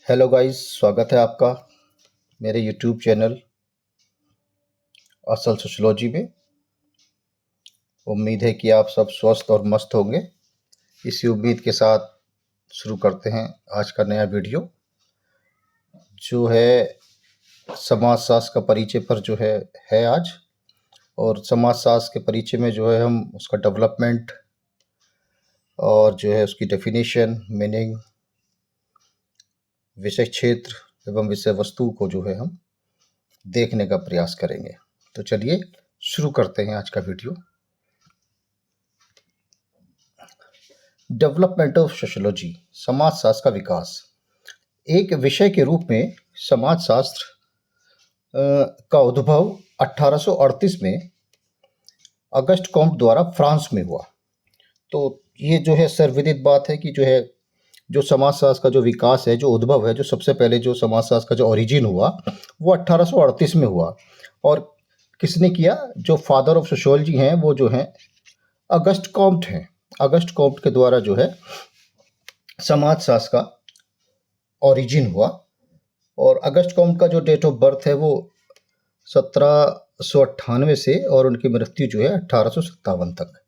Hello guys, स्वागत है आपका मेरे यूट्यूब चैनल असल सोशलॉजी में। उम्मीद है कि आप सब स्वस्थ और मस्त होंगे। इसी उम्मीद के साथ शुरू करते हैं आज का नया वीडियो, जो है समाजशास्त्र का परिचय पर जो है आज। और समाजशास्त्र के परिचय में जो है हम उसका डेवलपमेंट और जो है उसकी डेफिनेशन, मीनिंग, विषय क्षेत्र एवं विषय वस्तु को जो है हम देखने का प्रयास करेंगे। तो चलिए शुरू करते हैं आज का वीडियो। डेवलपमेंट ऑफ सोशोलॉजी, समाजशास्त्र का विकास। एक विषय के रूप में समाजशास्त्र का उद्भव 1838 में अगस्ट कॉम्ट द्वारा फ्रांस में हुआ। तो ये जो है सर्वविदित बात है कि जो समाजशास्त्र का जो विकास है, जो उद्भव है, जो सबसे पहले जो समाजशास्त्र का जो ओरिजिन हुआ वो 1838 में हुआ। और किसने किया? जो फादर ऑफ सोशोलॉजी हैं वो जो हैं अगस्ट कॉम्ट हैं। अगस्ट कॉम्ट के द्वारा जो है समाजशास्त्र का ओरिजिन हुआ। और अगस्ट कॉम्ट का जो डेट ऑफ बर्थ है वो 1798 से, और उनकी मृत्यु जो है 1857 तक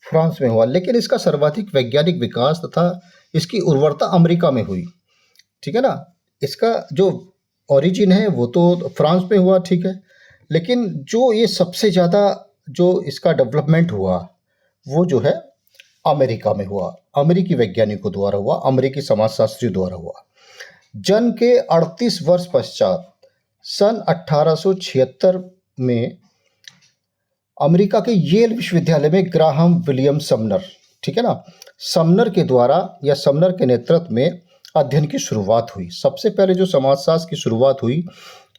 फ्रांस में हुआ। लेकिन इसका सर्वाधिक वैज्ञानिक विकास तथा इसकी उर्वरता अमेरिका में हुई। ठीक है ना। इसका जो ओरिजिन है वो तो फ्रांस में हुआ, ठीक है, लेकिन जो ये सबसे ज़्यादा जो इसका डेवलपमेंट हुआ वो जो है अमेरिका में हुआ। अमेरिकी वैज्ञानिकों द्वारा हुआ, अमेरिकी समाजशास्त्रियों द्वारा हुआ। जन्म के 38 वर्ष पश्चात सन 1876 में अमेरिका के येल विश्वविद्यालय में ग्राहम विलियम समनर, ठीक है ना, समनर के द्वारा या समनर के नेतृत्व में अध्ययन की शुरुआत हुई। सबसे पहले जो समाजशास्त्र की शुरुआत हुई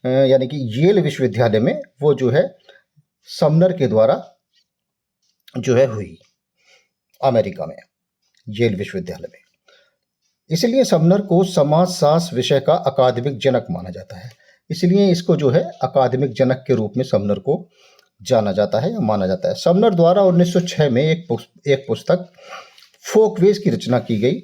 यानी कि येल विश्वविद्यालय में, वो जो है समनर के द्वारा जो है हुई अमेरिका में, येल विश्वविद्यालय में। इसलिए समनर को समाजशास्त्र विषय का अकादमिक जनक माना जाता है। इसलिए इसको जो है अकादमिक जनक के रूप में समनर को जाना जाता है या माना जाता है। समनर द्वारा 1906 में एक पुस्तक फोकवेज की रचना की गई,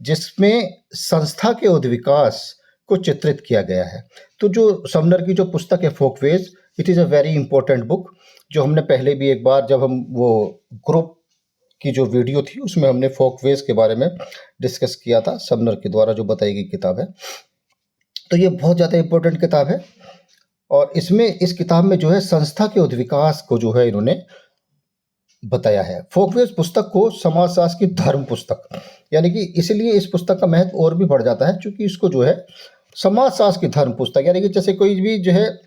जिसमें संस्था के उद्विकास को चित्रित किया गया है। तो जो समनर की जो पुस्तक है Folkways, it is a very important book, जो हमने पहले भी एक बार जब हम वो ग्रुप की जो वीडियो थी उसमें हमने फोकवेज के बारे में डिस्कस किया था। समनर के द्वारा जो बताई गई किताब है, तो ये बहुत ज़्यादा इंपॉर्टेंट किताब है। और इसमें इस किताब में जो है संस्था के उद्विकास को जो है इन्होंने बताया है। फोकवेज पुस्तक को समाजशास्त्र की धर्म पुस्तक, यानी कि इसलिए इस पुस्तक का महत्व और भी बढ़ जाता है, क्योंकि इसको जो है समाजशास्त्र की धर्म पुस्तक, यानी कि जैसे कोई भी जो है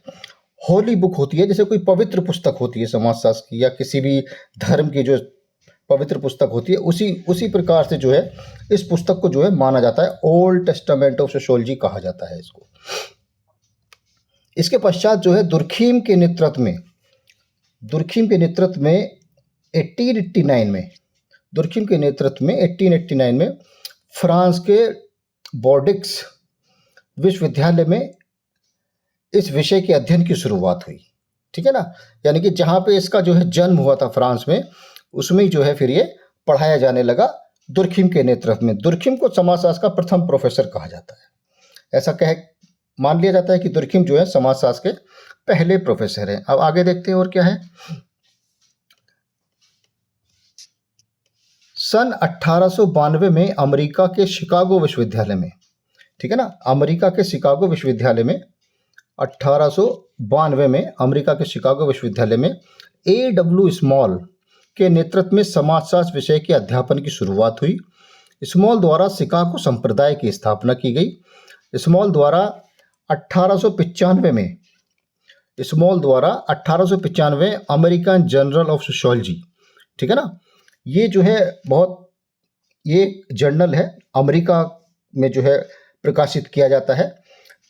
होली बुक होती है, जैसे कोई पवित्र पुस्तक होती है समाजशास्त्र की, या किसी भी धर्म की जो पवित्र पुस्तक होती है, उसी प्रकार से जो है इस पुस्तक को जो है माना जाता है। ओल्ड टेस्टामेंट ऑफ सोशियोलॉजी कहा जाता है इसको। इसके पश्चात जो है दुर्खीम के नेतृत्व में 1889 में फ्रांस के बोर्डिक्स विश्वविद्यालय में इस विषय के अध्ययन की शुरुआत हुई। ठीक है ना, यानी कि जहाँ पे इसका जो है जन्म हुआ था फ्रांस में, उसमें ही जो है फिर ये पढ़ाया जाने लगा दुर्खीम के नेतृत्व में। दुर्खीम को समाजशास्त्र का प्रथम प्रोफेसर कहा जाता है। ऐसा मान लिया जाता है कि दुर्खीम जो है समाजशास्त्र के पहले प्रोफेसर हैं। अब आगे देखते हैं और क्या है। सन 1892 में अमेरिका के शिकागो विश्वविद्यालय में, ठीक है ना, अमेरिका के शिकागो विश्वविद्यालय में 1892 में अमेरिका के शिकागो विश्वविद्यालय में A.W. स्मॉल के नेतृत्व में समाजशास्त्र विषय के अध्यापन की शुरुआत हुई। स्मॉल द्वारा शिकागो संप्रदाय की स्थापना की गई। स्मॉल द्वारा 1895 अमेरिकन जर्नल ऑफ सोशियोलॉजी, ठीक है ना, ये जो है ये जर्नल है, अमेरिका में जो है प्रकाशित किया जाता है।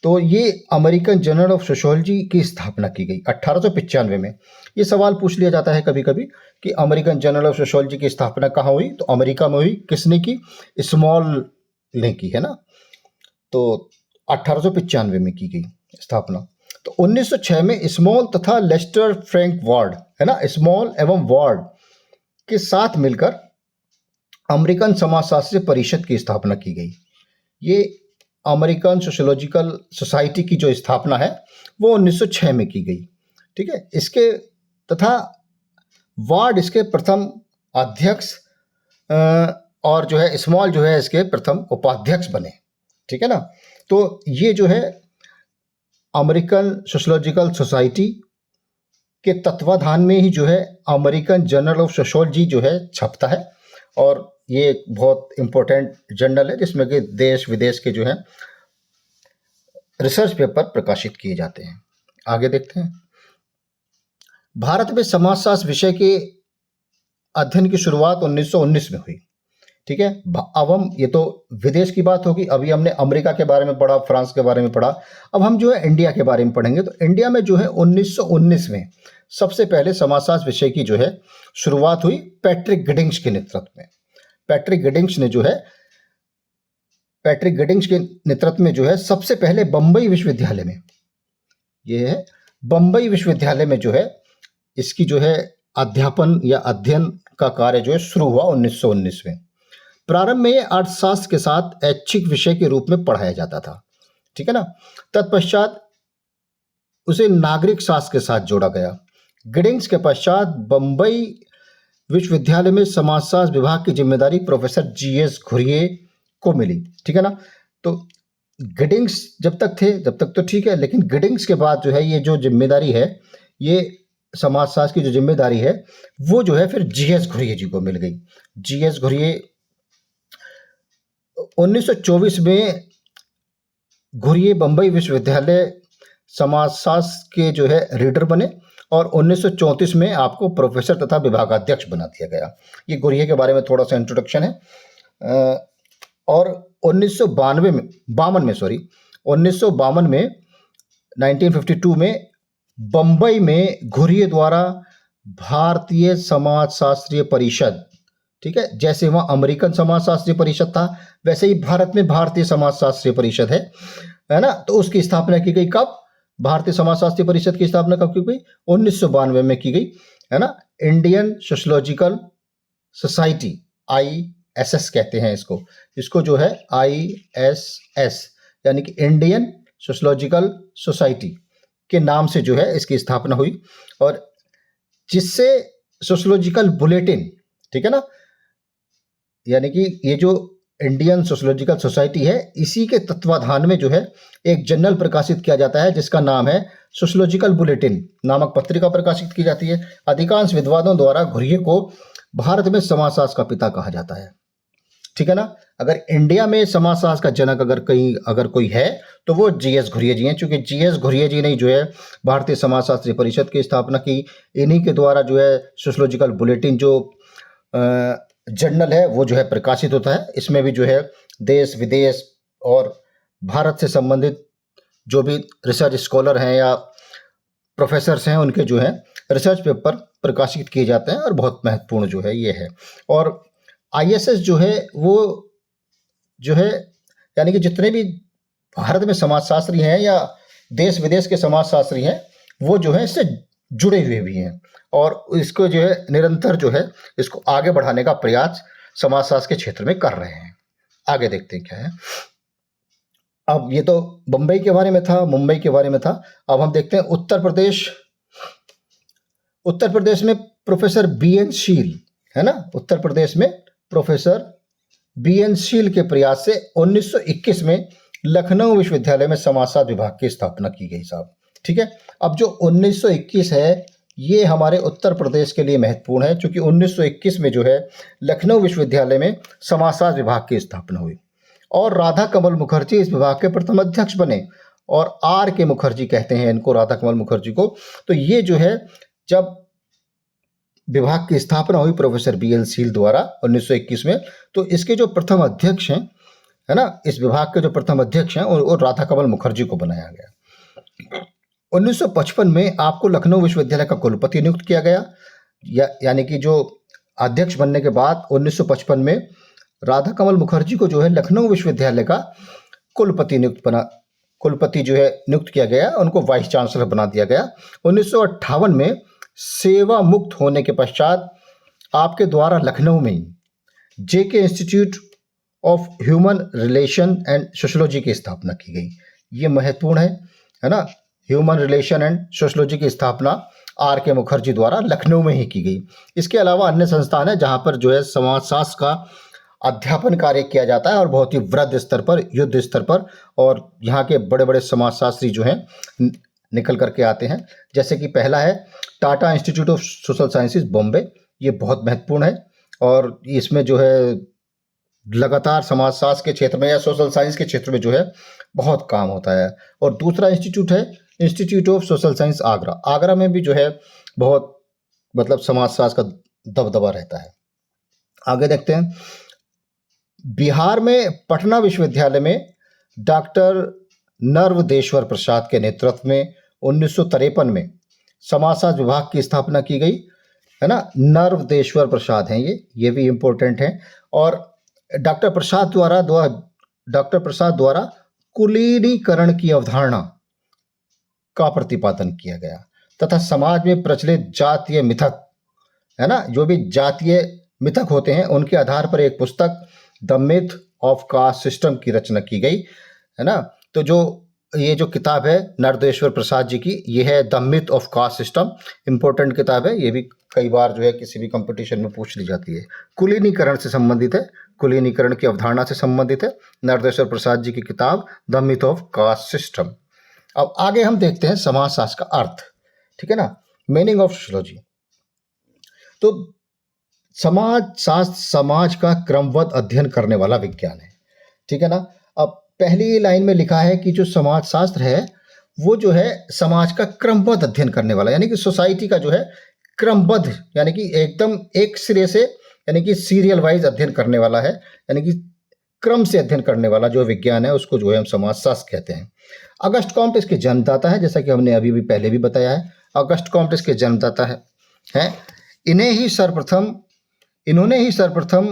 तो ये अमेरिकन जर्नल ऑफ सोशियोलॉजी की स्थापना की गई 1895 में। ये सवाल पूछ लिया जाता है कभी कभी कि अमेरिकन जर्नल ऑफ सोशियोलॉजी की स्थापना कहाँ हुई, तो अमेरिका में हुई। किसने की? स्मॉल ने की, है ना। तो 1895 में की गई स्थापना। तो 1906 में स्मॉल तथा लेस्टर फ्रैंक वार्ड, है ना, स्मॉल एवं वार्ड के साथ मिलकर अमेरिकन समाजशास्त्री परिषद की स्थापना की गई। ये अमेरिकन सोशियोलॉजिकल सोसाइटी की जो स्थापना है वो 1906 में की गई। ठीक है, इसके तथा वार्ड इसके प्रथम अध्यक्ष और जो है स्मॉल जो है इसके प्रथम उपाध्यक्ष बने। ठीक है ना, तो ये जो है अमेरिकन सोशियोलॉजिकल सोसाइटी के तत्वाधान में ही जो है अमेरिकन जर्नल ऑफ सोशियोलॉजी जो है छपता है, और ये एक बहुत इम्पोर्टेंट जर्नल है जिसमें कि देश विदेश के जो है रिसर्च पेपर प्रकाशित किए जाते हैं। आगे देखते हैं। भारत में समाजशास्त्र विषय के अध्ययन की शुरुआत 1919 में हुई। ठीक है, अब हम, ये तो विदेश की बात होगी, अभी हमने अमेरिका के बारे में पढ़ा, फ्रांस के बारे में पढ़ा, अब हम जो है इंडिया के बारे में पढ़ेंगे। तो इंडिया में जो है 1919 में सबसे पहले समाजशास्त्र विषय की जो है शुरुआत हुई पैट्रिक गिडिंग्स के नेतृत्व में। पैट्रिक गिडिंग्स के नेतृत्व में जो है सबसे पहले बम्बई विश्वविद्यालय में, ये है बम्बई विश्वविद्यालय में जो है इसकी जो है अध्यापन या अध्ययन का कार्य जो है शुरू हुआ 1919 में। प्रारंभ में अर्थशास्त्र के साथ ऐच्छिक विषय के रूप में पढ़ाया जाता था। ठीक है ना, तत्पश्चात उसे नागरिक शास्त्र के साथ जोड़ा गया। गिडिंग्स के पश्चात बम्बई विश्वविद्यालय में समाजशास्त्र विभाग की जिम्मेदारी प्रोफेसर जीएस घुरिये को मिली। ठीक है ना, तो गिडिंग्स जब तक तो ठीक है, लेकिन गिडिंग्स के बाद जो है ये जो जिम्मेदारी है, ये समाजशास्त्र की जो जिम्मेदारी है वो जो है फिर जीएस घुरिये जी को मिल गई। जीएस घुरिये 1924 में घुरिये बम्बई विश्वविद्यालय समाजशास्त्र के जो है रीडर बने, और 1934 में आपको प्रोफेसर तथा विभागाध्यक्ष बना दिया गया। ये घुरिये के बारे में थोड़ा सा इंट्रोडक्शन है। और 1952 में 1952 में बम्बई में घुरिये द्वारा भारतीय समाजशास्त्रीय परिषद, ठीक है, जैसे वहाँ अमेरिकन समाजशास्त्रीय परिषद था वैसे ही भारत में भारतीय समाजशास्त्रीय परिषद है ना, तो उसकी स्थापना की गई। कब? भारतीय समाजशास्त्रीय परिषद की स्थापना कब की गई? 1992 में की गई, है ना। इंडियन सोशियोलॉजिकल सोसाइटी, ISS कहते हैं इसको जो है ISS यानी कि इंडियन सोशियोलॉजिकल सोसाइटी के नाम से जो है इसकी स्थापना हुई, और जिससे सोशियोलॉजिकल बुलेटिन, ठीक है ना, यानी कि ये जो इंडियन सोशियोलॉजिकल सोसाइटी है इसी के तत्वाधान में जो है एक जर्नल प्रकाशित किया जाता है जिसका नाम है सोशियोलॉजिकल बुलेटिन नामक पत्रिका प्रकाशित की जाती है। अधिकांश विद्वानों द्वारा घुरिये को भारत में समाजशास्त्र का पिता कहा जाता है, ठीक है ना। अगर इंडिया में समाजशास्त्र का जनक अगर कोई है तो वो जीएस घुरिये जी हैं, क्योंकि जीएस घुरिये जी ने जो है भारतीय समाजशास्त्री परिषद की स्थापना की। इन्हीं के द्वारा जो है सोशियोलॉजिकल बुलेटिन जो जर्नल है वो जो है प्रकाशित होता है। इसमें भी जो है देश विदेश और भारत से संबंधित जो भी रिसर्च स्कॉलर हैं या प्रोफेसर्स हैं उनके जो है रिसर्च पेपर प्रकाशित किए जाते हैं, और बहुत महत्वपूर्ण जो है ये है। और ISS जो है वो जो है यानी कि जितने भी भारत में समाजशास्त्री हैं या देश विदेश के समाजशास्त्री हैं वो जो है इससे जुड़े हुए भी हैं, और इसको जो है निरंतर जो है इसको आगे बढ़ाने का प्रयास समाजशास्त्र के क्षेत्र में कर रहे हैं। आगे देखते हैं क्या है। अब ये तो बम्बई के बारे में था, मुंबई के बारे में था। अब हम देखते हैं उत्तर प्रदेश में प्रोफेसर BN शील, है ना। उत्तर प्रदेश में प्रोफेसर BN शील के प्रयास से 1921 में लखनऊ विश्वविद्यालय में समाजशास्त्र विभाग की स्थापना की गई साहब, ठीक है। अब जो 1921 है ये हमारे उत्तर प्रदेश के लिए महत्वपूर्ण है, क्योंकि 1921 में जो है लखनऊ विश्वविद्यालय में समाजशास्त्र विभाग की स्थापना हुई, और राधा कमल मुखर्जी इस विभाग के प्रथम अध्यक्ष बने, और RK मुखर्जी कहते हैं इनको, राधा कमल मुखर्जी को। तो ये जो है जब विभाग की स्थापना हुई प्रोफेसर BN शील द्वारा 1921 में, तो इसके जो प्रथम अध्यक्ष हैं, है ना, इस विभाग के जो प्रथम अध्यक्ष हैं और राधा कमल मुखर्जी को बनाया गया। 1955 में आपको लखनऊ विश्वविद्यालय का कुलपति नियुक्त किया गया, यानी कि जो अध्यक्ष बनने के बाद 1955 में राधा कमल मुखर्जी को जो है लखनऊ विश्वविद्यालय का कुलपति जो है नियुक्त किया गया, उनको वाइस चांसलर बना दिया गया। 1958 में सेवा मुक्त होने के पश्चात आपके द्वारा लखनऊ में JK institute of human relation and sociology की स्थापना की गई। ये महत्वपूर्ण है ना। ह्यूमन रिलेशन एंड सोशोलॉजी की स्थापना आर के मुखर्जी द्वारा लखनऊ में ही की गई। इसके अलावा अन्य संस्थान है जहाँ पर जो है समाजशास्त्र का अध्यापन कार्य किया जाता है और बहुत ही वृहद स्तर पर, युद्ध स्तर पर, और यहाँ के बड़े बड़े समाजशास्त्री जो हैं निकल करके आते हैं। जैसे कि पहला है Tata institute of social sciences Bombay, ये बहुत महत्वपूर्ण है और इसमें जो है लगातार समाजशास्त्र के क्षेत्र में या सोशल साइंस के क्षेत्र में जो है बहुत काम होता है। और दूसरा इंस्टीट्यूट है institute of social science Agra. Agra में भी जो है बहुत मतलब समाजशास्त्र का दबदबा रहता है। आगे देखते हैं, बिहार में पटना विश्वविद्यालय में डॉक्टर नर्वदेश्वर प्रसाद के नेतृत्व में 1953 में समाजशास्त्र विभाग की स्थापना की गई, है ना। नर्वदेश्वर प्रसाद हैं ये भी इम्पोर्टेंट हैं। और डॉक्टर प्रसाद द्वारा कुलीनीकरण की अवधारणा का प्रतिपादन किया गया तथा समाज में प्रचलित जातीय मिथक, है ना, जो भी जातीय मिथक होते हैं उनके आधार पर एक पुस्तक the myth of caste system की रचना की गई, है ना। तो ये जो किताब है नर्वदेश्वर प्रसाद जी की, ये है the myth of caste system. Important किताब है, ये भी कई बार जो है किसी भी कंपटीशन में पूछ ली जाती है। कुलीनीकरण से संबंधित है, कुलीनीकरण की अवधारणा से संबंधित है नर्वदेश्वर प्रसाद जी की किताब the myth of caste system. अब आगे हम देखते हैं समाजशास्त्र का अर्थ, ठीक है ना, मीनिंग ऑफ सोशियोलॉजी। तो समाजशास्त्र समाज का क्रमबद्ध अध्ययन करने वाला विज्ञान है, ठीक है ना। अब पहली लाइन में लिखा है कि जो समाजशास्त्र है वो जो है समाज का क्रमबद्ध अध्ययन करने वाला, यानी कि सोसाइटी का जो है क्रमबद्ध, यानी कि एकदम एक सिरे से, यानी कि सीरियल वाइज अध्ययन करने वाला है, यानी कि क्रम से अध्ययन करने वाला जो विज्ञान है उसको जो है हम समाजशास्त्र कहते हैं। अगस्ट कॉम्ट इसके जन्मदाता है, जैसा कि हमने अभी भी पहले भी बताया है। अगस्ट कॉम्ट इसके जन्मदाता है। इन्होंने ही सर्वप्रथम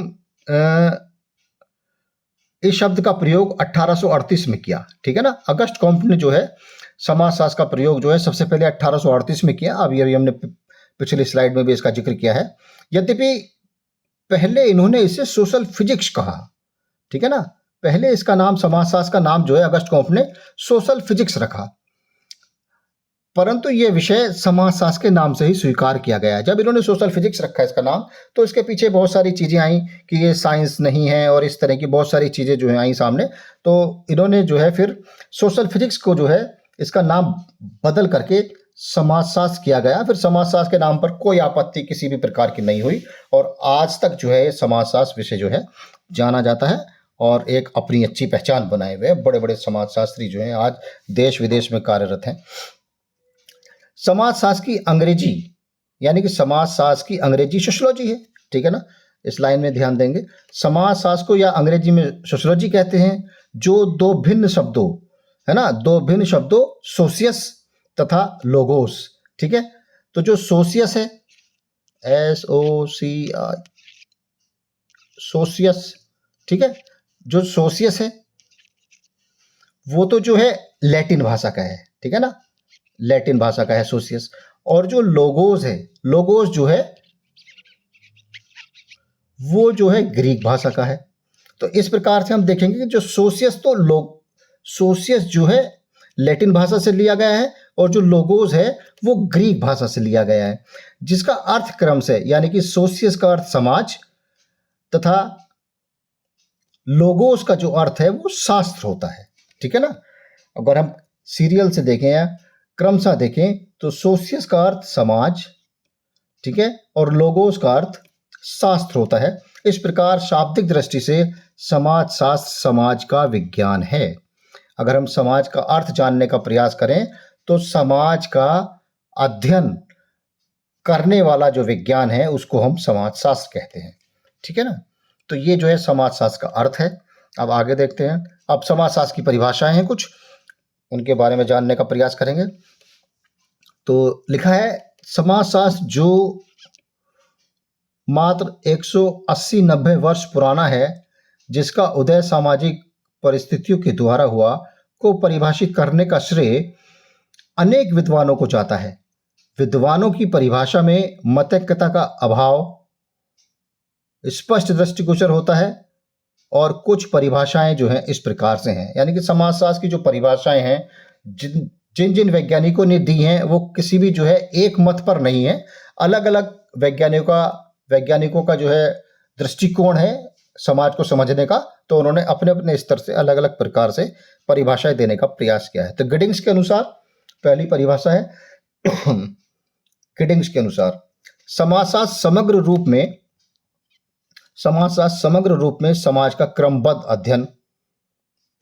इस शब्द का प्रयोग 1838 में किया, ठीक है ना। अगस्ट कॉम्ट ने जो है समाजशास्त्र का प्रयोग जो है सबसे पहले 1838 में किया। अभी हमने पिछली स्लाइड में भी इसका जिक्र किया है। यद्यपि पहले इन्होंने इसे सोशल फिजिक्स कहा, ठीक है ना। पहले इसका नाम, समाजशास्त्र का नाम जो है अगस्ट कॉम्ट ने सोशल फिजिक्स रखा, परंतु ये विषय समाजशास्त्र के नाम से ही स्वीकार किया गया है। जब इन्होंने सोशल फिजिक्स रखा इसका नाम, तो इसके पीछे बहुत सारी चीज़ें आई कि ये साइंस नहीं है और इस तरह की बहुत सारी चीज़ें जो है आई सामने। तो इन्होंने जो है फिर सोशल फिजिक्स को जो है इसका नाम बदल करके समाजशास्त्र किया गया। फिर समाजशास्त्र के नाम पर कोई आपत्ति किसी भी प्रकार की नहीं हुई और आज तक जो है समाजशास्त्र विषय जो है जाना जाता है और एक अपनी अच्छी पहचान बनाए हुए बड़े बड़े समाजशास्त्री जो हैं आज देश विदेश में कार्यरत हैं। समाजशास्त्र की अंग्रेजी, यानी कि समाजशास्त्र की अंग्रेजी सोशियोलॉजी है, ठीक है ना। इस लाइन में ध्यान देंगे, समाजशास्त्र को या अंग्रेजी में सोशियोलॉजी कहते हैं, जो दो भिन्न शब्दों, है ना, दो भिन्न शब्दों सोशियस तथा लोगोस, ठीक है। तो जो सोशियस है, SOCI, सोशियस, ठीक है, जो सोशियस है वो तो जो है लैटिन भाषा का है, ठीक है ना, लैटिन भाषा का है सोशियस। और जो लोगोस है, लोगोस जो है वो जो है ग्रीक भाषा का है। तो इस प्रकार से हम देखेंगे कि जो सोशियस, तो सोशियस जो है लैटिन भाषा से लिया गया है और जो लोगोस है वो ग्रीक भाषा से लिया गया है, जिसका अर्थ क्रम से, यानी कि सोशियस का अर्थ समाज तथा लोगोस का जो अर्थ है वो शास्त्र होता है, ठीक है ना। अगर हम सीरियल से देखें या क्रमशः देखें तो सोशियस का अर्थ समाज, ठीक है, और लोगोस का अर्थ शास्त्र होता है। इस प्रकार शाब्दिक दृष्टि से समाजशास्त्र समाज का विज्ञान है। अगर हम समाज का अर्थ जानने का प्रयास करें तो समाज का अध्ययन करने वाला जो विज्ञान है उसको हम समाजशास्त्र कहते हैं, ठीक है ना। तो ये जो है समाजशास्त्र का अर्थ है। अब आगे देखते हैं, अब समाजशास्त्र की परिभाषाएं हैं कुछ, उनके बारे में जानने का प्रयास करेंगे। तो लिखा है, समाजशास्त्र जो मात्र 180-90 वर्ष पुराना है, जिसका उदय सामाजिक परिस्थितियों के द्वारा हुआ, को परिभाषित करने का श्रेय अनेक विद्वानों को जाता है। विद्वानों की परिभाषा में मतैक्यता का अभाव स्पष्ट दृष्टिगोचर होता है और कुछ परिभाषाएं जो हैं इस प्रकार से हैं, यानी कि समाजशास्त्र की जो परिभाषाएं हैं जिन जिन जिन वैज्ञानिकों ने दी हैं वो किसी भी जो है एक मत पर नहीं है, अलग अलग वैज्ञानिकों का जो है दृष्टिकोण है समाज को समझने का, तो उन्होंने अपने अपने स्तर से अलग अलग प्रकार से परिभाषाएं देने का प्रयास किया है। तो गिडिंग्स के अनुसार पहली परिभाषा है गिडिंग्स के अनुसार समाजशास्त्र समग्र रूप में समाज का क्रमबद्ध अध्ययन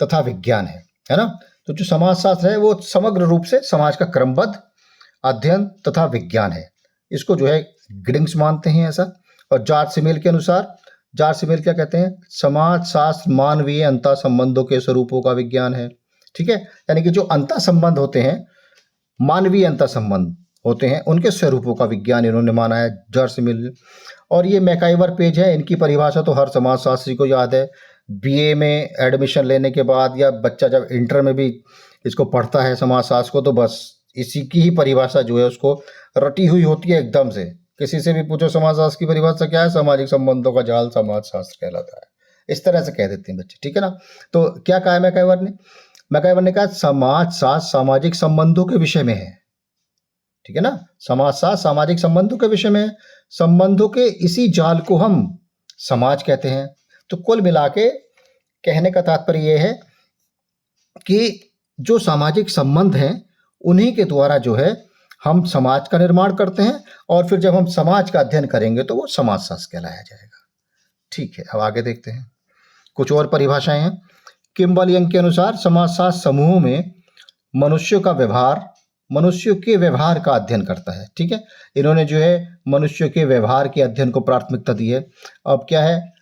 तथा विज्ञान है ना। तो जो समाजशास्त्र है वो समग्र रूप से समाज का क्रमबद्ध अध्ययन तथा विज्ञान है, इसको जो है गिडिंग्स मानते हैं ऐसा। और जॉर्ज सिमेल के अनुसार, जॉर्ज सिमेल क्या कहते हैं, समाजशास्त्र मानवीय अंतः संबंधों के स्वरूपों का विज्ञान है। ठीक है, यानी कि जो अंतः संबंध होते हैं, मानवीय अंतः संबंध होते हैं, उनके स्वरूपों का विज्ञान इन्होंने माना है जॉर्ज सिमेल। और ये मैकाइवर पेज है, इनकी परिभाषा तो हर समाजशास्त्री को याद है। बीए में एडमिशन लेने के बाद या बच्चा जब इंटर में भी इसको पढ़ता है समाजशास्त्र को, तो बस इसी की ही परिभाषा जो है उसको रटी हुई होती है एकदम से। किसी से भी पूछो समाजशास्त्र की परिभाषा क्या है, सामाजिक संबंधों का जाल समाजशास्त्र कहलाता है, इस तरह से कह देते हैं बच्चे। ठीक है ना। तो क्या कहा है मैकाइवर ने कहा समाजशास्त्र सामाजिक संबंधों के विषय में है। ठीक है ना, समाजशास्त्र सामाजिक संबंधों के विषय में है, संबंधों के इसी जाल को हम समाज कहते हैं। तो कुल मिला के कहने का तात्पर्य यह है कि जो सामाजिक संबंध हैं उन्हीं के द्वारा जो है हम समाज का निर्माण करते हैं, और फिर जब हम समाज का अध्ययन करेंगे तो वो समाजशास्त्र कहलाया जाएगा। ठीक है, अब आगे देखते हैं कुछ और परिभाषाएं हैं। किम्बल यंग के अनुसार समाजशास्त्र समूहों में मनुष्यों के व्यवहार का अध्ययन करता है। ठीक है, इन्होंने जो है मनुष्य के व्यवहार के अध्ययन को प्राथमिकता दी है। अब क्या है,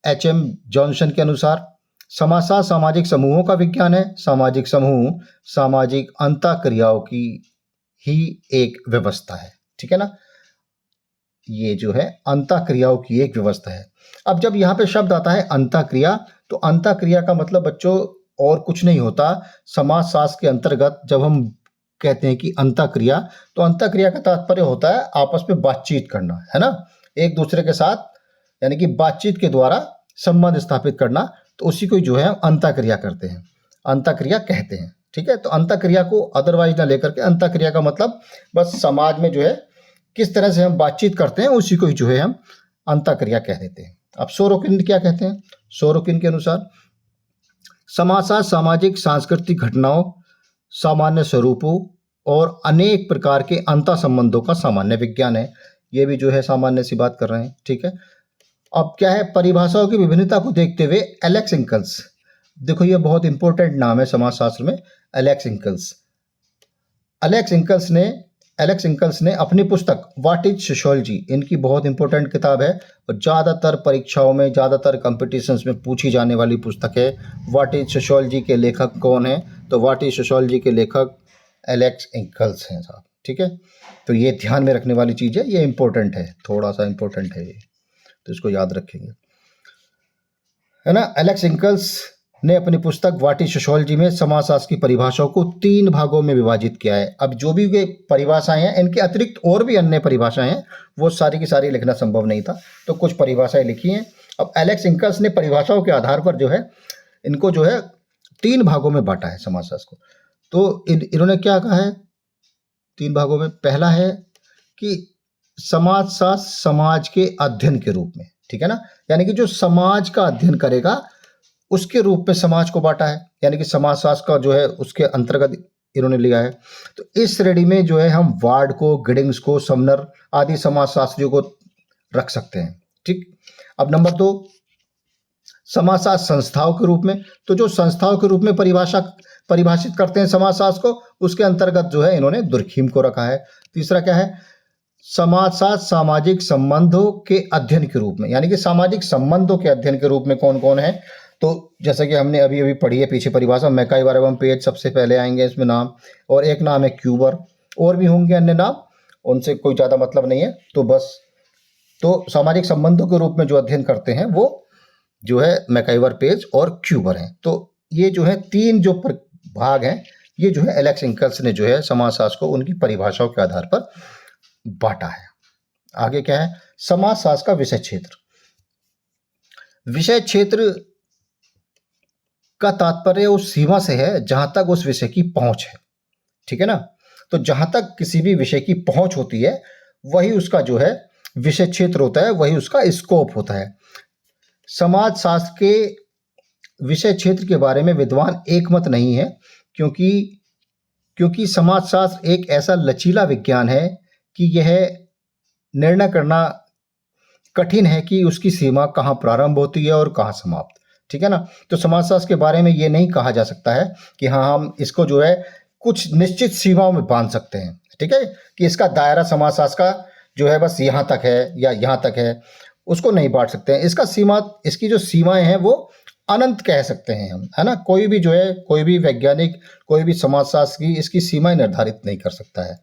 एच.एम. जॉनसन के अनुसार समाजशास्त्र सामाजिक समूहों का विज्ञान है। सामाजिक समूह सामाजिक अंतःक्रियाओं की ही एक व्यवस्था है। ठीक है ना, ये जो है अंतःक्रियाओं की एक व्यवस्था है। अब जब यहाँ पे शब्द आता है अंतःक्रिया, तो अंतःक्रिया का मतलब बच्चों और कुछ नहीं होता। समाजशास्त्र के अंतर्गत जब हम कहते हैं कि अंतःक्रिया, तो अंतःक्रिया का तात्पर्य होता है आपस में बातचीत करना, है ना, एक दूसरे के साथ, यानी कि बातचीत के द्वारा संबंध स्थापित करना, तो उसी को जो है हम अंतःक्रिया करते हैं, अंतःक्रिया कहते हैं। ठीक है, तो अंतःक्रिया को अदरवाइज ना लेकर के, अंतःक्रिया का मतलब बस समाज में जो है किस तरह से हम बातचीत करते हैं उसी को ही जो है हम अंतःक्रिया कह देते हैं। अब सोरोकिन क्या कहते हैं, सोरोकिन के अनुसार समाजशास्त्र सामाजिक सांस्कृतिक घटनाओं, सामान्य स्वरूपों और अनेक प्रकार के अंतः संबंधों का सामान्य विज्ञान है। ये भी जो है सामान्य सी बात कर रहे हैं। ठीक है, अब क्या है, परिभाषाओं की विभिन्नता को देखते हुए एलेक्स इंकल्स, देखो ये बहुत इंपॉर्टेंट नाम है समाजशास्त्र में, एलेक्स इंकल्स ने अपनी पुस्तक व्हाट इज सोशियोलॉजी, इनकी बहुत इंपॉर्टेंट किताब है और ज़्यादातर परीक्षाओं में, ज़्यादातर कंपटीशंस में पूछी जाने वाली पुस्तक है। व्हाट इज सोशियोलॉजी के लेखक कौन है, तो व्हाट इज सोशियोलॉजी के लेखक एलेक्स इंकल्स हैं साहब। ठीक है, तो ये ध्यान में रखने वाली चीज़ है, ये इंपॉर्टेंट है, थोड़ा सा इंपॉर्टेंट है ये, तो इसको याद रखेंगे, है ना। एलेक्स इंकल्स ने अपनी पुस्तक व्हाट इज सोशियोलॉजी में समाजशास्त्र की परिभाषाओं को 3 भागों में विभाजित किया है। अब जो भी ये परिभाषाएं हैं, इनके अतिरिक्त और भी अन्य परिभाषाएं हैं, वो सारी की सारी लिखना संभव नहीं था, तो कुछ परिभाषाएं लिखी हैं। अब एलेक्स इंकल्स ने परिभाषाओं के आधार पर जो है इनको जो है 3 भागों में बांटा है समाजशास्त्र को। तो इन्होंने क्या कहा है 3 भागों में, पहला है कि समाजशास्त्र समाज के अध्ययन के रूप में, ठीक है ना, यानी कि जो समाज का अध्ययन करेगा उसके रूप में समाज को बांटा है, यानी कि समाजशास्त्र का जो है उसके अंतर्गत इन्होंने लिया है। तो इस श्रेणी में जो है हम वार्ड को, गिडिंग्स को, समनर आदि समाजशास्त्रियों को रख सकते हैं। ठीक, अब नंबर 2 समाजशास्त्र संस्थाओं के रूप में, तो जो संस्थाओं के रूप में परिभाषित करते हैं समाजशास्त्र को, उसके अंतर्गत जो है इन्होंने दुर्खीम को रखा है। तीसरा क्या है, समाजशास्त्र सामाजिक संबंधों के अध्ययन के रूप में, यानी कि सामाजिक संबंधों के अध्ययन के रूप में कौन कौन है, तो जैसा कि हमने अभी अभी पढ़ी है पीछे परिभाषा, मैकाइवर एवं पेज सबसे पहले आएंगे इसमें नाम, और एक नाम है क्यूबर, और भी होंगे अन्य नाम, उनसे कोई ज़्यादा मतलब नहीं है। तो बस, तो सामाजिक संबंधों के रूप में जो अध्ययन करते हैं वो जो है मैकाइवर पेज और क्यूबर हैं। तो ये जो है 3 जो भाग हैं, ये जो है एलेक्स इंकल्स ने जो है समाजशास्त्र को उनकी परिभाषाओं के आधार पर बांटा है। आगे क्या है, समाजशास्त्र का विषय क्षेत्र। विषय क्षेत्र का तात्पर्य उस सीमा से है जहां तक उस विषय की पहुंच है, ठीक है ना। तो जहां तक किसी भी विषय की पहुंच होती है वही उसका जो है विषय क्षेत्र होता है, वही उसका स्कोप होता है। समाज शास्त्र के विषय क्षेत्र के बारे में विद्वान एकमत नहीं है, क्योंकि क्योंकि समाजशास्त्र एक ऐसा लचीला विज्ञान है कि यह निर्णय करना कठिन है कि उसकी सीमा कहाँ प्रारंभ होती है और कहाँ समाप्त, ठीक है ना। तो समाजशास्त्र के बारे में ये नहीं कहा जा सकता है कि हाँ हम इसको जो है कुछ निश्चित सीमाओं में बांध सकते हैं, ठीक है, कि इसका दायरा समाजशास्त्र का जो है बस यहाँ तक है या यहाँ तक है, उसको नहीं बांट सकते हैं। इसकी जो सीमाएं हैं वो अनंत कह सकते हैं हम, है ना। कोई भी जो है, कोई भी वैज्ञानिक, कोई भी समाजशास्त्र की इसकी सीमाएं निर्धारित नहीं कर सकता है।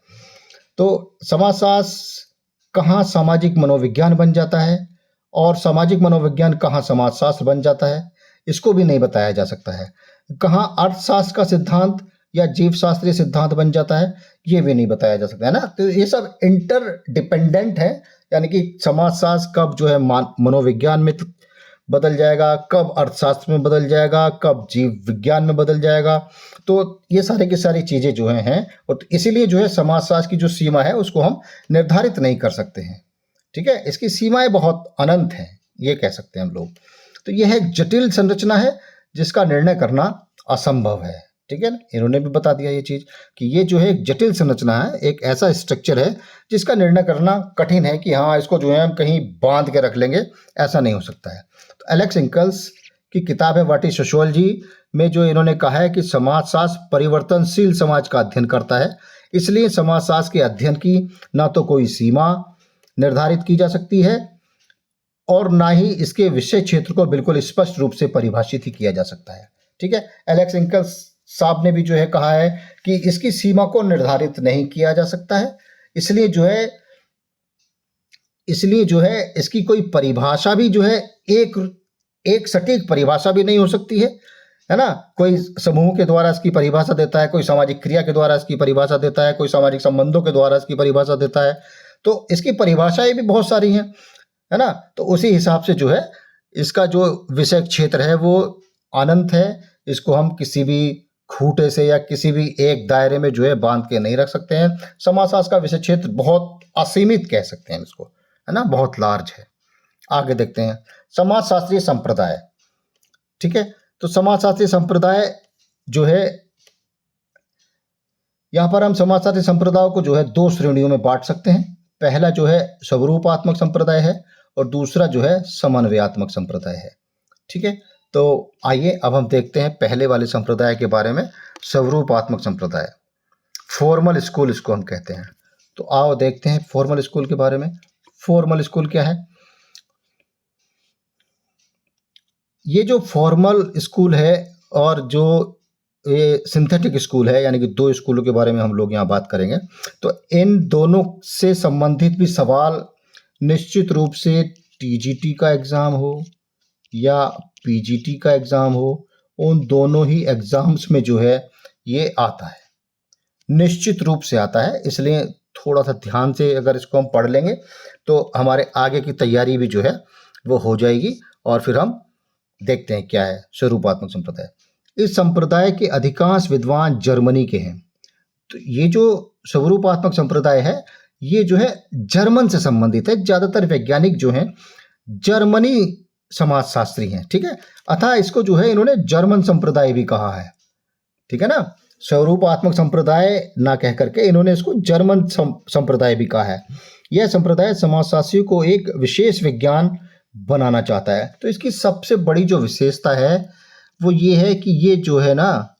तो समाजशास्त्र कहाँ सामाजिक मनोविज्ञान बन जाता है और सामाजिक मनोविज्ञान कहाँ समाजशास्त्र बन जाता है, इसको भी नहीं बताया जा सकता है। कहाँ अर्थशास्त्र का सिद्धांत या जीव शास्त्रीय सिद्धांत बन जाता है, ये भी नहीं बताया जा सकता है ना। तो ये सब इंटर डिपेंडेंट है, यानी कि समाजशास्त्र कब जो है मनोविज्ञान में बदल जाएगा, कब अर्थशास्त्र में बदल जाएगा, कब जीव विज्ञान में बदल जाएगा। तो ये सारे की सारी चीज़ें जो हैं और इसीलिए जो है समाजशास्त्र की जो सीमा है उसको हम निर्धारित नहीं कर सकते हैं, ठीक है। इसकी सीमाएं बहुत अनंत हैं, ये कह सकते हैं हम लोग। तो यह एक जटिल संरचना है जिसका निर्णय करना असंभव है, ठीक है ना। इन्होंने भी बता दिया ये चीज़ कि ये जो है एक जटिल संरचना है, एक ऐसा स्ट्रक्चर है जिसका निर्णय करना कठिन है कि हाँ इसको जो है हम कहीं बांध के रख लेंगे, ऐसा नहीं हो सकता है। तो एलेक्स इंकल्स की किताब है व्हाट इज सोशियोलॉजी में जो इन्होंने कहा है कि समाजशास्त्र परिवर्तनशील समाज का अध्ययन करता है, इसलिए समाजशास्त्र के अध्ययन की ना तो कोई सीमा निर्धारित की जा सकती है और ना ही इसके विषय क्षेत्र को बिल्कुल स्पष्ट रूप से परिभाषित ही किया जा सकता है, ठीक है। एलेक्स इंकल्स साहब ने भी जो है कहा है कि इसकी सीमा को निर्धारित नहीं किया जा सकता है, इसलिए जो है इसकी कोई परिभाषा भी जो है एक सटीक परिभाषा भी नहीं हो सकती है ना। कोई समूह के द्वारा इसकी परिभाषा देता है, कोई सामाजिक क्रिया के द्वारा इसकी परिभाषा देता है, कोई सामाजिक संबंधों के द्वारा इसकी परिभाषा देता है। तो इसकी परिभाषाएं भी बहुत सारी हैं, है ना। तो उसी हिसाब से जो है इसका जो विषय क्षेत्र है वो अनंत है, इसको हम किसी भी खूंटे से या किसी भी एक दायरे में जो है बांध के नहीं रख सकते हैं। समाजशास्त्र का विषय क्षेत्र बहुत असीमित कह सकते हैं इसको, है ना, बहुत लार्ज है। आगे देखते हैं समाजशास्त्रीय संप्रदाय, ठीक है। तो समाजशास्त्रीय संप्रदाय जो है, यहाँ पर हम समाजशास्त्रीय संप्रदायों को जो है दो श्रेणियों में बांट सकते हैं। पहला जो है स्वरूपात्मक संप्रदाय है और दूसरा जो है समन्वयात्मक संप्रदाय है, ठीक है। तो आइए अब हम देखते हैं पहले वाले संप्रदाय के बारे में, स्वरूपात्मक संप्रदाय, फॉर्मल स्कूल इसको हम कहते हैं। तो आओ देखते हैं फॉर्मल स्कूल के बारे में। फॉर्मल स्कूल क्या है? ये जो फॉर्मल स्कूल है और जो ये सिंथेटिक स्कूल है, यानी कि दो स्कूलों के बारे में हम लोग यहाँ बात करेंगे। तो इन दोनों से संबंधित भी सवाल निश्चित रूप से टीजीटी का एग्ज़ाम हो या पीजीटी का एग्ज़ाम हो, उन दोनों ही एग्ज़ाम्स में जो है ये आता है, निश्चित रूप से आता है। इसलिए थोड़ा सा ध्यान से अगर इसको हम पढ़ लेंगे तो हमारे आगे की तैयारी भी जो है वो हो जाएगी। और फिर हम देखते हैं क्या है स्वरूपात्मक संप्रदाय। इस संप्रदाय के अधिकांश विद्वान जर्मनी के हैं। तो ये जो स्वरूपात्मक संप्रदाय है ये जो है जर्मन से संबंधित है। ज़्यादातर वैज्ञानिक जो हैं जर्मनी समाजशास्त्री हैं, ठीक है। अतः इसको जो है इन्होंने जर्मन संप्रदाय भी कहा है, ठीक है ना। स्वरूपात्मक संप्रदाय ना कह करके इन्होंने इसको जर्मन संप्रदाय भी कहा है। यह संप्रदाय समाजशास्त्रियों को एक विशेष विज्ञान बनाना चाहता है। तो इसकी सबसे बड़ी जो विशेषता है वो ये है कि ये जो है ना,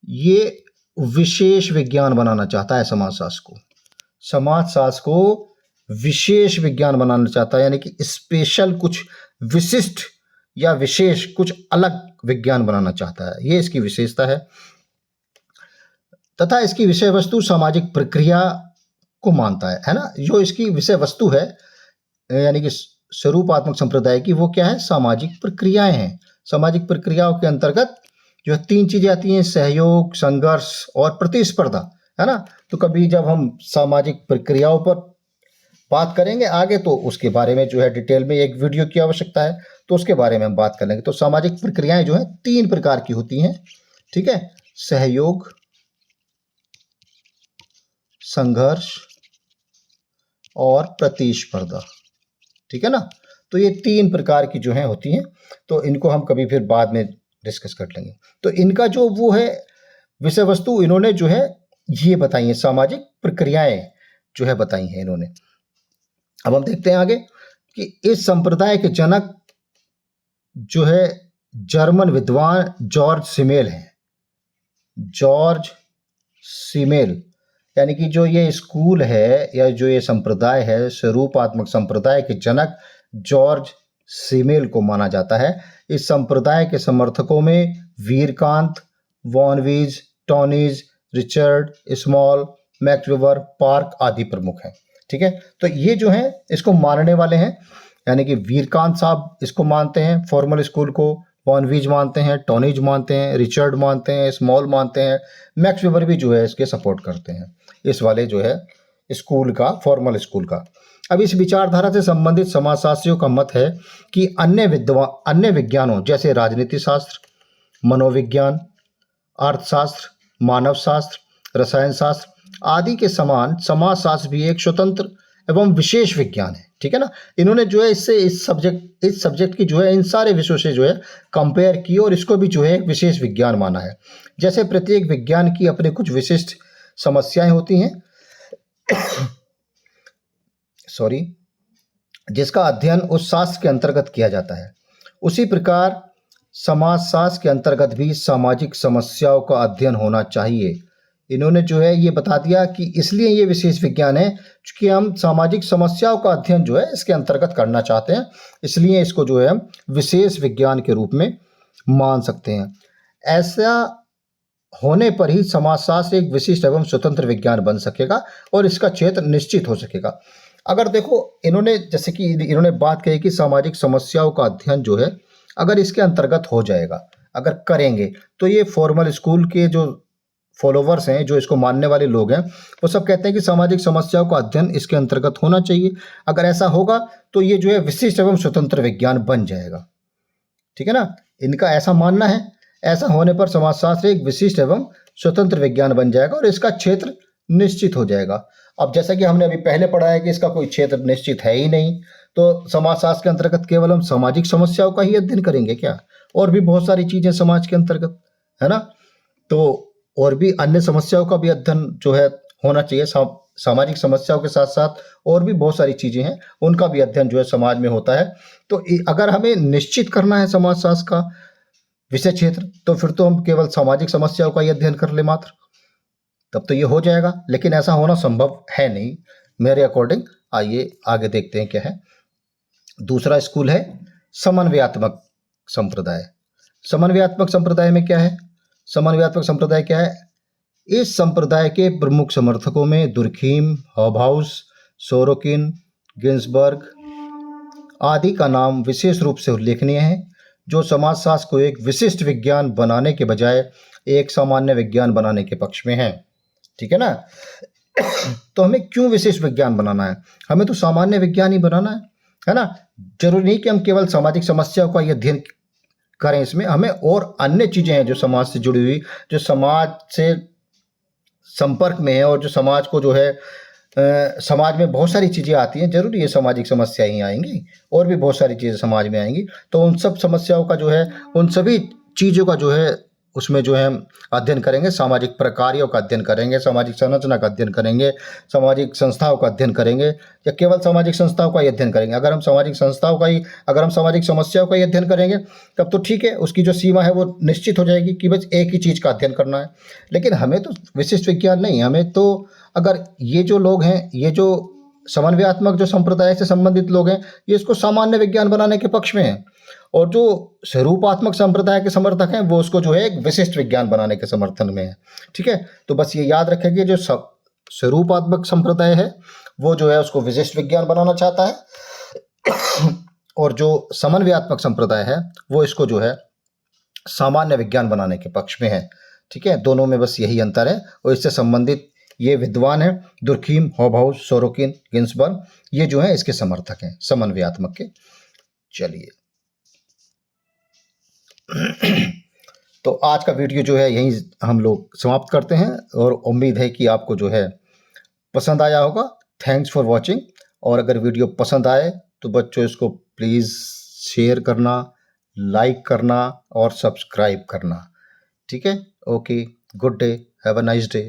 ये विशेष विज्ञान बनाना चाहता है समाजशास्त्र को विशेष विज्ञान बनाना चाहता है, यानी कि स्पेशल, कुछ विशिष्ट या विशेष, कुछ अलग विज्ञान बनाना चाहता है। ये इसकी विशेषता है। तथा इसकी विषय वस्तु सामाजिक प्रक्रिया को मानता है ना। जो इसकी विषय वस्तु है यानी कि स्वरूपात्मक संप्रदाय की, वो क्या है? सामाजिक प्रक्रियाएं हैं। सामाजिक प्रक्रियाओं के अंतर्गत जो तीन चीजें आती हैं, सहयोग, संघर्ष और प्रतिस्पर्धा, है ना। तो कभी जब हम सामाजिक प्रक्रियाओं पर बात करेंगे आगे, तो उसके बारे में जो है डिटेल में एक वीडियो की आवश्यकता है, तो उसके बारे में हम बात कर लेंगे। तो सामाजिक प्रक्रियाएं जो है 3 प्रकार की होती हैं, ठीक है। सहयोग, संघर्ष और प्रतिस्पर्धा, ठीक है ना। तो ये 3 प्रकार की जो है होती हैं, तो इनको हम कभी फिर बाद में डिस्कस कर लेंगे। तो इनका जो वो है विषय वस्तु इन्होंने जो है ये बताई है, सामाजिक प्रक्रियाएं जो है बताई हैं इन्होंने। अब हम देखते हैं आगे कि इस संप्रदाय के जनक जो है जर्मन विद्वान जॉर्ज सिमेल हैं। जॉर्ज सिमेल, यानी कि जो ये स्कूल है या जो ये संप्रदाय है, स्वरूपात्मक संप्रदाय के जनक जॉर्ज सिमेल को माना जाता है। इस संप्रदाय के समर्थकों में Vierkandt, von Wiese, Tonnies, Richard Small, Max Weber, Park आदि प्रमुख हैं, ठीक है। तो ये जो है इसको मानने वाले हैं, यानी कि वीरकांत साहब इसको मानते हैं फॉर्मल स्कूल को, वॉनवीज मानते हैं, टॉनीज मानते हैं, रिचर्ड मानते हैं, स्मॉल मानते हैं, मैक्स वेबर भी जो है इसके सपोर्ट करते हैं, इस वाले जो है स्कूल का, फॉर्मल स्कूल का। अब इस विचारधारा से संबंधित समाजशास्त्रियों का मत है कि अन्य विज्ञानों जैसे राजनीति शास्त्र, मनोविज्ञान, अर्थशास्त्र, मानव शास्त्र, रसायन शास्त्र आदि के समान समाजशास्त्र भी एक स्वतंत्र एवं विशेष विज्ञान है, ठीक है ना। इन्होंने जो है इससे इस सब्जेक्ट की जो है इन सारे विषयों से जो है कंपेयर की और इसको भी जो है एक विशेष विज्ञान माना है। जैसे प्रत्येक विज्ञान की अपने कुछ विशिष्ट समस्याएं होती हैं सॉरी जिसका अध्ययन उस शास्त्र के अंतर्गत किया जाता है, उसी प्रकार समाजशास्त्र के अंतर्गत भी सामाजिक समस्याओं का अध्ययन होना चाहिए। इन्होंने जो है ये बता दिया कि इसलिए ये विशेष विज्ञान है क्योंकि हम सामाजिक समस्याओं का अध्ययन जो है इसके अंतर्गत करना चाहते हैं, इसलिए इसको जो है हम विशेष विज्ञान के रूप में मान सकते हैं। ऐसा होने पर ही समाजशास्त्र एक विशिष्ट एवं स्वतंत्र विज्ञान बन सकेगा और इसका क्षेत्र निश्चित हो सकेगा। अगर देखो इन्होंने जैसे कि इन्होंने बात कही कि सामाजिक समस्याओं का अध्ययन जो है अगर इसके अंतर्गत हो जाएगा, अगर करेंगे, तो ये फॉर्मल स्कूल के जो फॉलोवर्स हैं, जो इसको मानने वाले लोग हैं, वो सब कहते हैं कि सामाजिक समस्याओं का अध्ययन इसके अंतर्गत होना चाहिए। अगर ऐसा होगा तो ये जो है विशिष्ट एवं स्वतंत्र विज्ञान बन जाएगा, ठीक है ना। इनका ऐसा मानना है, ऐसा होने पर समाजशास्त्र एक विशिष्ट एवं स्वतंत्र विज्ञान बन जाएगा और इसका क्षेत्र निश्चित हो जाएगा। अब जैसा कि हमने अभी पहले पढ़ा है कि इसका कोई क्षेत्र निश्चित है ही नहीं, तो समाजशास्त्र के अंतर्गत केवल हम सामाजिक समस्याओं का ही अध्ययन करेंगे क्या? और भी बहुत सारी चीजें समाज के अंतर्गत है ना, तो और भी अन्य समस्याओं का भी अध्ययन जो है होना चाहिए। सामाजिक समस्याओं के साथ साथ और भी बहुत सारी चीजें हैं, उनका भी अध्ययन जो है समाज में होता है। तो अगर हमें निश्चित करना है समाजशास्त्र का विषय क्षेत्र, तो फिर तो हम केवल सामाजिक समस्याओं का ही अध्ययन कर ले मात्र, तब तो ये हो जाएगा। लेकिन ऐसा होना संभव है नहीं मेरे अकॉर्डिंग। आइए आगे देखते हैं क्या है। दूसरा स्कूल है समन्वयात्मक संप्रदाय। समन्वयात्मक संप्रदाय में क्या है? समन्वयात्मक संप्रदाय क्या है? इस संप्रदाय के प्रमुख समर्थकों में दुर्खीम, हॉबहाउस, सोरोकिन, गिन्सबर्ग आदि का नाम विशेष रूप से उल्लेखनीय है, जो समाजशास्त्र को एक विशिष्ट विज्ञान बनाने के बजाय एक सामान्य विज्ञान बनाने के पक्ष में है, ठीक है ना। तो हमें क्यों विशिष्ट विज्ञान बनाना है? हमें तो सामान्य विज्ञान ही बनाना है ना। जरूरी नहीं कि हम केवल सामाजिक समस्याओं का ये अध्ययन करें, इसमें हमें और अन्य चीजें हैं जो समाज से जुड़ी हुई, जो समाज से संपर्क में है और जो समाज को जो है समाज में बहुत सारी चीज़ें आती हैं। जरूरी है सामाजिक समस्या ही आएंगी, और भी बहुत सारी चीज़ें समाज में आएंगी। तो उन सब समस्याओं का जो है, उन सभी चीज़ों का जो है उसमें जो है हम अध्ययन करेंगे। सामाजिक प्रक्रियाओं का अध्ययन करेंगे, सामाजिक संरचना का अध्ययन करेंगे, सामाजिक संस्थाओं का अध्ययन करेंगे, या केवल सामाजिक संस्थाओं का ही अध्ययन करेंगे। अगर हम सामाजिक समस्याओं का ही अध्ययन करेंगे तब तो ठीक है, उसकी जो सीमा है वो निश्चित हो जाएगी कि बस एक ही चीज़ का अध्ययन करना है। लेकिन हमें तो विशिष्ट विज्ञान नहीं, हमें तो अगर ये जो लोग हैं, ये जो समन्वयात्मक जो संप्रदाय से संबंधित लोग हैं, ये इसको सामान्य विज्ञान बनाने के पक्ष में हैं, और जो स्वरूपात्मक संप्रदाय के समर्थक हैं वो उसको जो है एक विशिष्ट विज्ञान बनाने के समर्थन में है, ठीक है। तो बस ये याद रखें कि जो स्वरूपात्मक संप्रदाय है वो जो है उसको विशिष्ट विज्ञान बनाना चाहता है, और जो समन्वयात्मक संप्रदाय है वो इसको जो है सामान्य विज्ञान बनाने के पक्ष में है, ठीक है। दोनों में बस यही अंतर है, और इससे संबंधित ये विद्वान है दुर्खीम, हॉबहाउस, सोरोकिन, गिन्सबर्ग, ये जो है इसके समर्थक हैं, समन्वयात्मक के। चलिए तो आज का वीडियो जो है यहीं हम लोग समाप्त करते हैं, और उम्मीद है कि आपको जो है पसंद आया होगा। Thanks for watching. और अगर वीडियो पसंद आए तो बच्चों इसको प्लीज़ शेयर करना, लाइक करना और सब्सक्राइब करना। ठीक है? Okay, good day, have a nice day.